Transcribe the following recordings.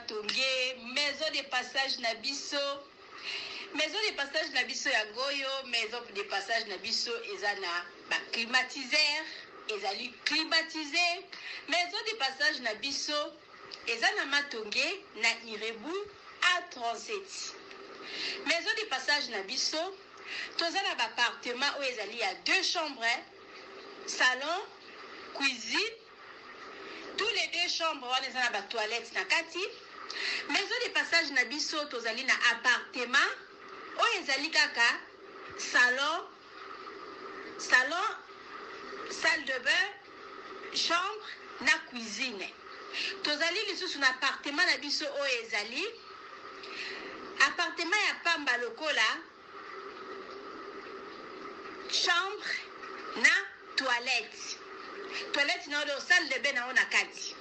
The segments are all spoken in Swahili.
matonge maison de passage na biso. Maison de passage na biso ya goyo, maison de passage na biso ezana ba climatiseur, ezali climatisé. Maison de passage na biso ezana matonge na Irebu A37. Maison de passage na biso tozana ba appartement où ezali ya 2 chambres, salon, cuisine. Tous les 2 chambres wana ezana ba toilette na kati. Maison de passage na biso tozali na appartement oyo ezali kaka salon, salle de bain, chambre na cuisine. Tozali lisusu na appartement na biso oyo ezali appartement ya pamba lokola chambre na toilette. Toilette na oyo salle de bain na ona kati.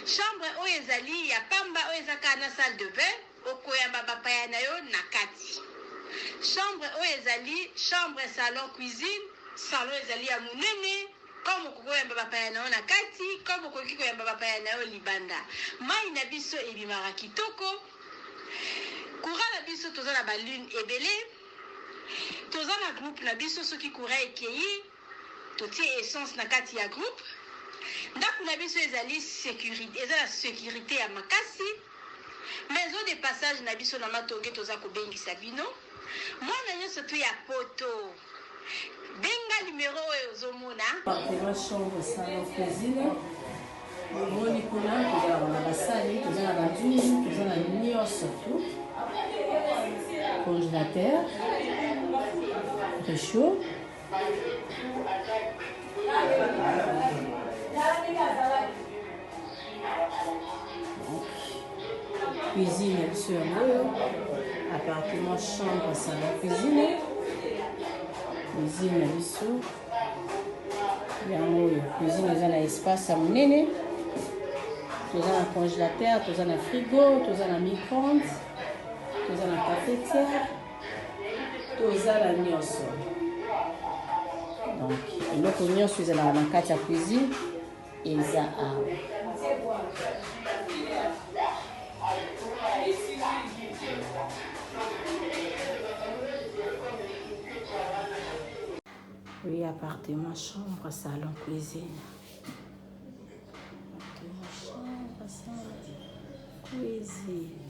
Chambre oyo ezali ya pamba oyo ezaka na salle de bain okoyamba bapaya na yo na kati. Chambre oyo ezali chambre, salon, cuisine. Salon ezali ya munene comme okoyamba bapaya na yo na kati, comme okoki koyamba bapaya na yo libanda. Mai na biso ebimaka kitoko. Courant na biso toza na balune ebele. Toza na groupe na biso soki courant ekei totie essence na kati ya groupe. Ndako na biso ezali sécurité, eza la sécurité ya makasi. Maison de passage na biso na matonge toza kobengisa bino. Mwana nyonso to ya poto. Benga numéro oyo ozomona. Appartement, chambre, salon, cuisine. Moni kuna toza na basali, toza na baduni, toza na nyonso tout. Congélateur, réchaud. Cuisine sur l'eau, appartement, chambre, salon, cuisine. Cuisine na biso. Yango cuisine eza na espace ya monene. Toza na congélateur, toza na frigo, toza na micro-ondes, toza na cafetière, toza na nyonso. Donc eloko nyonso ezalaka na kati ya cuisine eza awa. Oui, appartement, chambre, salon, cuisine. Appartement, chambre, salon, cuisine.